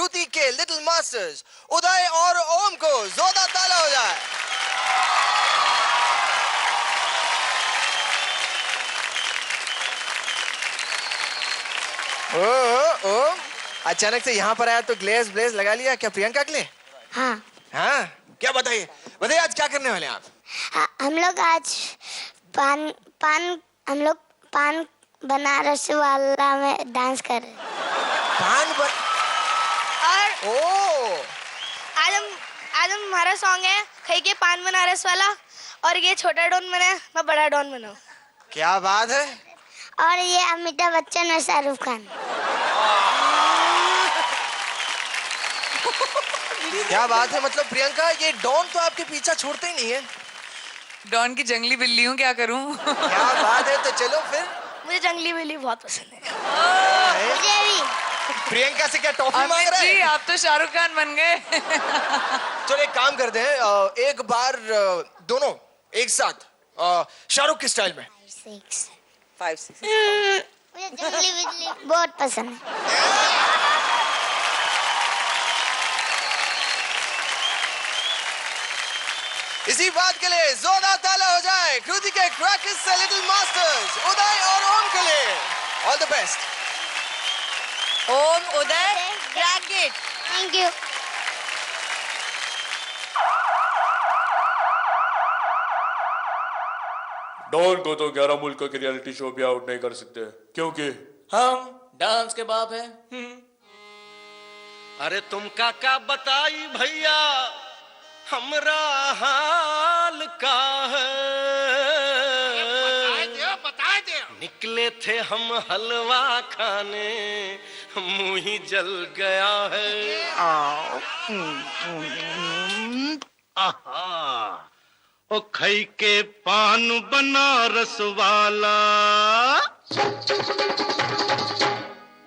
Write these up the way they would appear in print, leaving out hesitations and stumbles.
कृति के little masters उदय और ओम को जोरदार ताला हो जाए। ओम अचानक से यहाँ पर आया तो ग्लेज ब्लेज लगा लिया क्या प्रियंका के लिए? हाँ हाँ क्या बताइए बताइए आज क्या करने वाले हैं आप? हम लोग आज पान बनारस वाला में डांस कर रहे हैं। और आज हमारा सॉन्ग है खई के पान बनारस वाला और ये छोटा डॉन बना मैं बड़ा डॉन बना। क्या बात है। और ये अमिताभ बच्चन और शाहरुख खान। क्या बात है। मतलब प्रियंका ये डॉन तो आपके पीछा छोड़ते ही नहीं है। डॉन की जंगली बिल्ली हूँ क्या करूँ। क्या बात है। तो चलो फिर मुझे जंगली बिल्ली बहुत पसंद है। मुझे भी। प्रियंका से क्या टॉफी मांग रहे जी हैं? आप तो शाहरुख खान बन गए। चलो एक काम करते हैं एक बार दोनों एक साथ शाहरुख की स्टाइल में 5-6 मुझे जंगली बिल्ली बहुत पसंद है। इसी बात के लिए जोरदार ताला हो जाए कृति के क्रैकर्स से लिटिल मास्टर्स उदय और ओम के लिए। All the best. Om Uday crack it. Thank you. डॉन को तो 11 मुल्कों के रियलिटी शो भी आउट नहीं कर सकते क्योंकि हम डांस के बाप हैं। अरे तुम काका बताई भैया हमरा हाल का है। बता दे। निकले थे हम हलवा खाने मुंह ही जल गया है। आहा ओ खई के पान बनारस वाला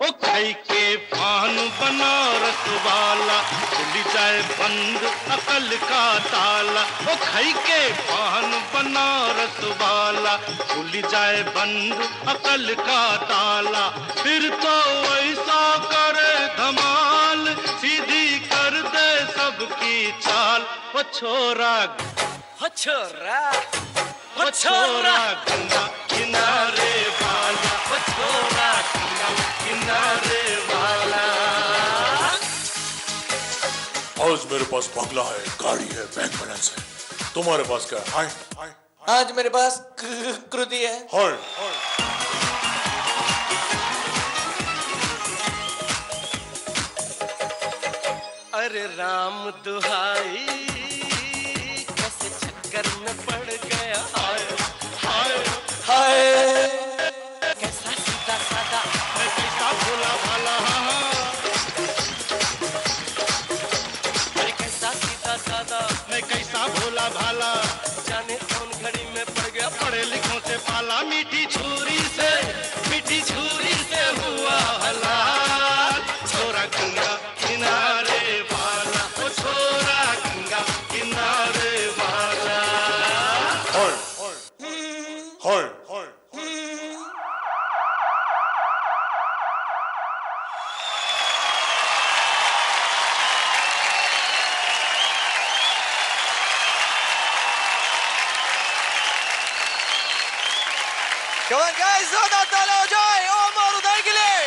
ओ खई के पान बनारस वाला खुल जाए बंद अकल का ताला। ओ खई के पान बनारस वाला खुल जाए बंद अकल का ताला। फिर तो ऐसा करे धमाल सीधी कर दे सबकी चाल। ओ छोरा गंगा किनारे वाला ओ छोरा गंगा किनारे वाला। आज मेरे पास बंगला है गाड़ी है बैंक बैलेंस है। तुम्हारे पास क्या है? हाय हाय आज मेरे पास कृति है। हाय अरे राम दुहाई कैसे चक्कर में पड़ गया। हाय हाय हाय कैसा सीधा साधा मैं कैसा भोला भाला। अरे कैसा सीधा साधा मैं कैसा भोला भाला। जाने कौन घड़ी में पड़ गया पढ़े लिखों से पाला। मीठी छुरी से हुआ हलाल। छोरा गंगा किनारे वाला ओ छोरा गंगा किनारे वाला। हाय हाय हाय Come on guys, जोरदार ताला हो जाए ओम और उदय के लिए।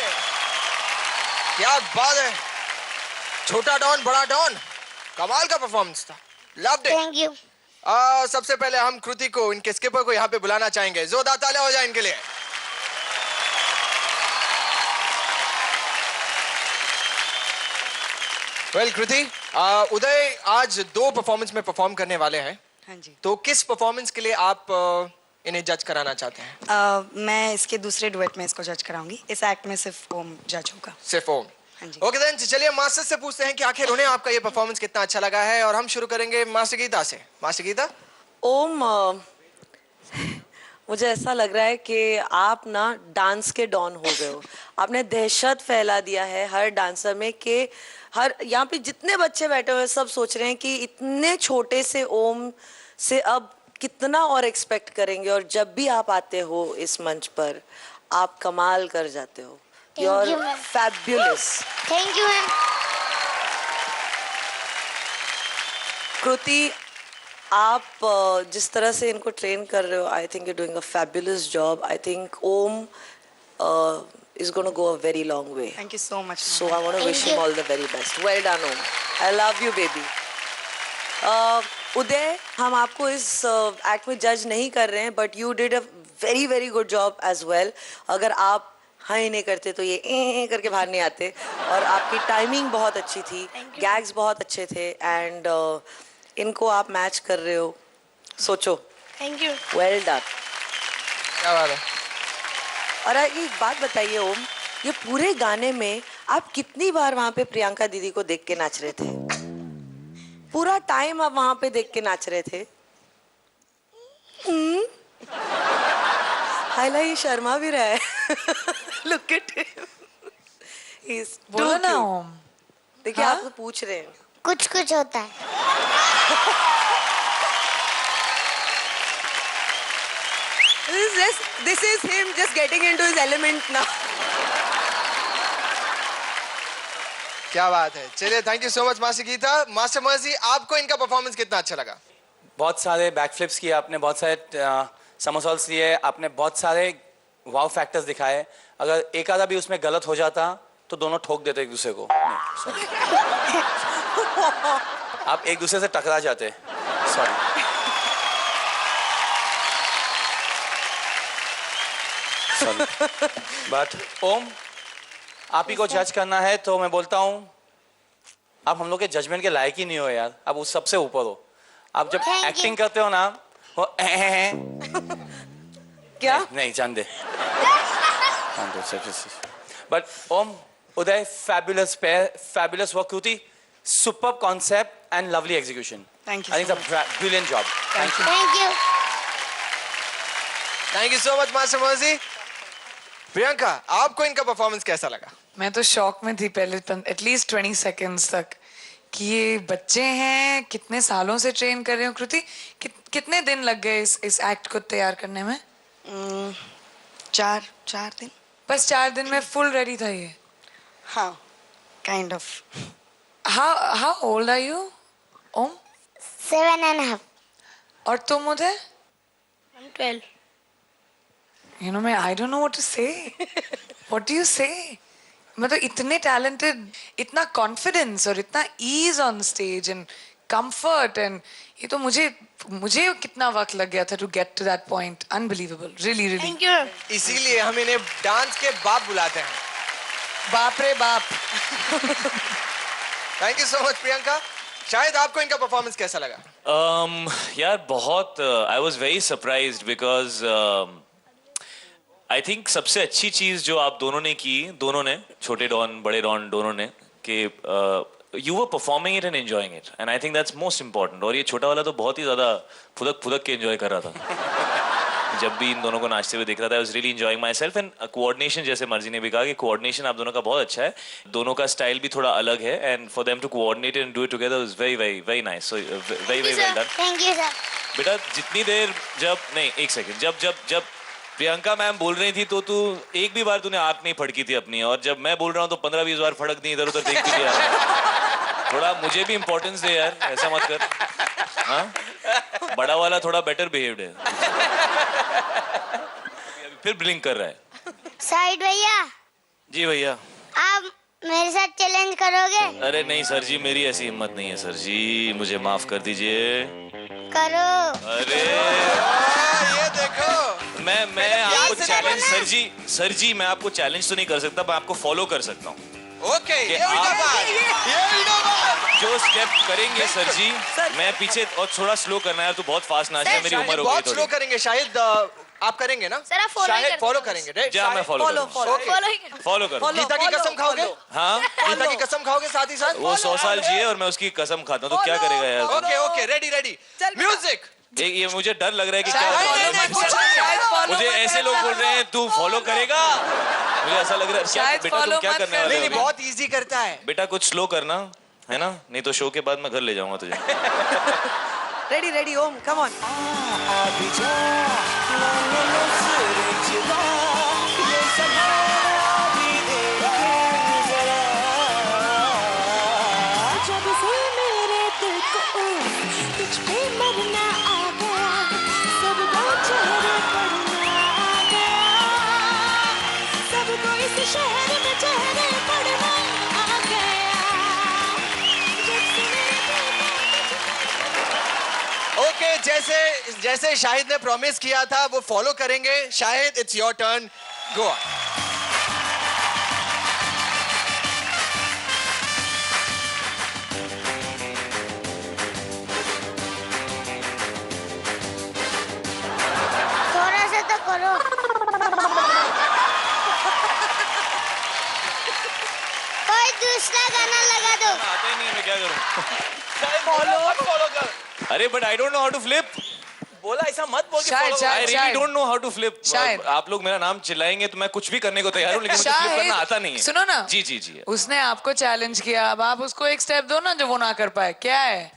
क्या बात है। छोटा डॉन बड़ा डॉन कमाल का परफॉर्मेंस था। Loved it. Thank you. सबसे पहले हम कृति को इनके स्किपर को यहाँ पे बुलाना चाहेंगे। जोरदार ताला हो जाए इनके लिए। वेल कृति उदय आज 2 परफॉर्मेंस में परफॉर्म करने वाले हैं। हाँ जी। तो किस परफॉर्मेंस के लिए आप इन्हें जज कराना चाहते हैं? मैं इसके दूसरे डुएट में इसको जज कराऊंगी। इस एक्ट में सिर्फ ओम जज होगा। सिर्फ ओम। हाँ जी। ओके देन चलिए मास्टर से पूछते हैं कि आखिर उन्हें आपका ये परफॉर्मेंस कितना अच्छा लगा है और हम शुरू करेंगे मास्टर गीता से। मास्टर गीता। ओम मुझे ऐसा लग रहा है कि आप ना डांस के डॉन हो गए हो। आपने दहशत फैला दिया है हर डांसर में कि हर यहाँ पे जितने बच्चे बैठे हुए सब सोच रहे हैं कि इतने छोटे से ओम से अब कितना और एक्सपेक्ट करेंगे। और जब भी आप आते हो इस मंच पर आप कमाल कर जाते हो। You are fabulous. Thank you ma'am. Kriti, आप जिस तरह से इनको ट्रेन कर रहे हो, I think you doing a fabulous job. I think Om is going to go a very long way. Thank you so much. So I want to wish him all the very best. Well done, Om. I love you, baby. उदय, हम आपको इस act में जज नहीं कर रहे हैं, but you did a very very good job as well. अगर आप हाँ ही नहीं करते तो ये करके बाहर नहीं आते. और आपकी टाइमिंग बहुत अच्छी थी, गैग्स बहुत अच्छे थे, एंड इनको आप मैच कर रहे हो. सोचो. Thank you. Well done. क्या बात है. और एक बात बताइए ओम, ये पूरे गाने में आप कितनी बार वहां पे प्रियंका दीदी को देख के नाच रहे थे? पूरा टाइम आप वहां पे देख के नाच रहे थे. हाइला ये शर्मा भी रहा है. Look at him. बोलो ना ओम. देखिए आप तो पूछ रहे हैं. कुछ कुछ होता है. This is him just getting into his element now. क्या बात है. चलिए, thank you so much master Geeta. Master मर्जी, आपको इनका परफॉर्मेंस कितना अच्छा लगा? बहुत सारे बैकफ्लिप्स किए आपने, बहुत सारे समरसॉल्ट्स लिए आपने, बहुत सारे वाव फैक्टर्स दिखाए. अगर एक आधा भी उसमें गलत हो जाता तो दोनों ठोक देते एक दूसरे को. आप एक दूसरे से टकरा जाते. सॉरी. बट ओम, आप ही को जज करना है तो मैं बोलता हूँ आप हम लोग के जजमेंट के लायक ही नहीं हो यार. आप उस सबसे ऊपर हो. आप जब एक्टिंग करते हो ना वो क्या नहीं जान दे. But Om, Uday, fabulous pair, fabulous work. Kruti, superb concept and lovely execution. Thank you. I think it's a brilliant job. Thank you. Thank you. Thank you so much master मर्जी. प्रियंका, आपको इनका परफॉर्मेंस कैसा लगा? मैं तो शॉक में थी पहले एटलीस्ट 20 सेकेंड्स तक कि ये बच्चे हैं, कितने सालों से ट्रेन कर रहे हो. कृति, कितने दिन लग गए इस एक्ट को तैयार करने में? 4 दिन. बस 4 दिन में फुल रेडी था ये? हाँ, kind of. How old are you, Om? 7.5. और तुम उदय? I'm 12. You know, I don't know what to say. What do you say? मतलब इतने talented, इतना confidence और इतना ease on stage and comfort and ये तो मुझे कितना वक्त लग गया था to get to that point. Unbelievable. Really, really. Thank you. इसीलिए हम इन्हें डांस के बाप बुलाते हैं. बाप रे बाप. Thank you so much Priyanka. शायद आपको इनका परफॉर्मेंस कैसा लगा? यार बहुत I was very surprised because I think सबसे अच्छी चीज जो आप दोनों ने की, दोनों ने, छोटे डॉन बड़े डॉन दोनों ने, कि you were performing it and enjoying it, and I think that's most important. और ये छोटा वाला तो बहुत ही ज्यादा फुदक के एंजॉय कर रहा था. जब भी इन दोनों को नाचते हुए देख रहा था, I was really enjoying my self. And coordination, जैसे मर्जी ने भी कहा कि कोऑर्डिनेशन आप दोनों का बहुत अच्छा है. दोनों का स्टाइल भी थोड़ा अलग है, and for them to coordinate and do it together was very very very nice. So very very well done. Thank you sir. बेटा जितनी देर एक सेकंड, जब प्रियंका मैम बोल रही थी तो तू एक भी बार तूने आंख नहीं फड़की थी अपनी, और जब मैं बोल रहा हूँ तो 15-20 बार फड़क दी, इधर उधर देख भी दिया. थोड़ा मुझे भी इंपॉर्टेंस दे यार, ऐसा मत कर. हाँ, बड़ा वाला थोड़ा बेटर बिहेव्ड है. फिर ब्लिंक कर रहा है. साइड भैया. जी भैया. आप मेरे साथ चैलेंज करोगे? अरे नहीं सर जी, मेरी ऐसी हिम्मत नहीं है सर जी, मुझे माफ कर दीजिए. करो. अरे ये देखो, मैं आपको चैलेंज, सर जी मैं आपको चैलेंज तो नहीं कर सकता, मैं आपको फॉलो कर सकता हूँ. ओके, ये जो स्टेप करेंगे सर जी, मैं पीछे, और थोड़ा स्लो करना है यार, तू बहुत फास्ट नाच रहा है, मेरी उम्र हो गई बहुत स्लो थोड़ी. करेंगे. शायद आप करेंगे ना? सर, आप follow ही शायद करते फॉलो हो. करेंगे, राइट? जा मैं फॉलो फॉलो करूँ. गीता की कसम खाओगे? हाँ, गीता की कसम खाओगे साथ ही साथ? वो 100 साल जिए और मैं उसकी कसम खाता हूँ, तो क्या करेगा यार. Okay, ready. म्यूजिक. ये मुझे डर लग रहा है कि क्या, मुझे ऐसे लोग बोल रहे हैं तू फॉलो करेगा, मुझे ऐसा लग रहा है. क्या बेटा तुम क्या करने वाले हो? नहीं, बहुत इजी करता है बेटा, कुछ स्लो करना है ना, नहीं तो शो के बाद मैं घर ले जाऊंगा तुझे. Ready Om, come on. जब से मेरे दिल को जैसे जैसे शाहिद ने प्रॉमिस किया था वो फॉलो करेंगे. Shahid, it's your turn. Go on. थोड़ा सा तो करो. कोई दूसरा गाना लगा दो. आता ही नहीं है, मैं क्या करूं? फॉलो कर. अरे but I don't know how to flip. बोला ऐसा मत बोल के शायद, follow. शायद. I really don't know how to flip. शायद. आप लोग मेरा नाम चिल्लाएंगे तो मैं कुछ भी करने को तैयार हूँ, लेकिन मुझे फ्लिप करना आता नहीं है. सुनो ना. जी जी जी. उसने आपको चैलेंज किया, अब आप उसको एक स्टेप दो ना जो वो ना कर पाए. क्या है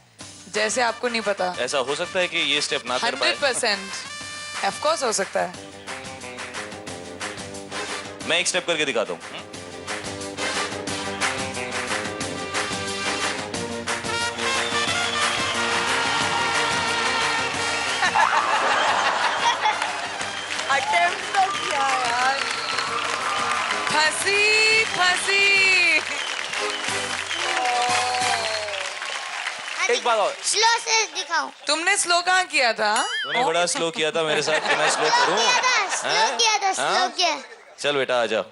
जैसे आपको नहीं पता? ऐसा हो सकता है कि ये स्टेप ना कर पाए. 100% ऑफ कोर्स हो सकता है. मैं एक स्टेप करके दिखाता हूँ. अटेम्प्ट तो किया यार. फंसी फंसी. एक बार और. स्लो से दिखाओ. तुमने स्लो कहाँ किया था? तूने बड़ा स्लो किया था मेरे साथ, कि मैं स्लो स्लो करूँ. किया था, स्लो हाँ? किया था, स्लो हाँ? किया. चल बेटा आजा.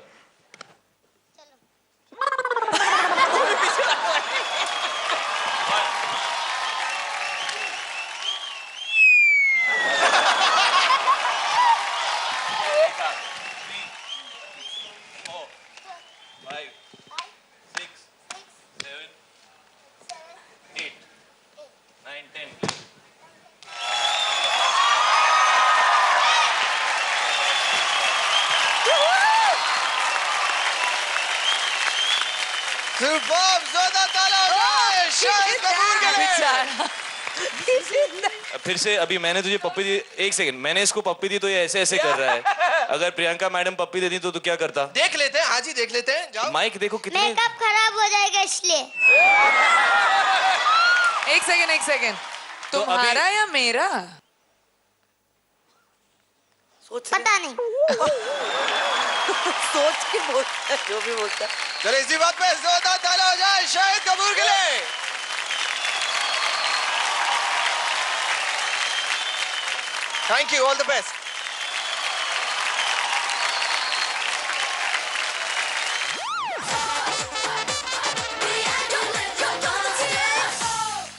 सुपर्ब. जोरदार तालियां हो जाए शाहिद कपूर के लिए. फिर से अभी मैंने तुझे पप्पी दी. एक सेकंड, मैंने इसको पप्पी दी तो ये ऐसे ऐसे कर रहा है. अगर प्रियंका मैडम पप्पी देती तो तू क्या करता? देख लेते हैं. हाँ जी, देख लेते हैं. जाओ. माइक देखो कितनी. मेकअप खराब हो जाएगा इसलिए. एक सेकंड. तो अभी- तुम्हारा या मेरा? सोच पता नहीं. सोच के बोलता है जो भी बोलता है. चलो इसी बात पे जोरदार तालियां हो जाए शाहिद कपूर के लिए. Thank you. All the best.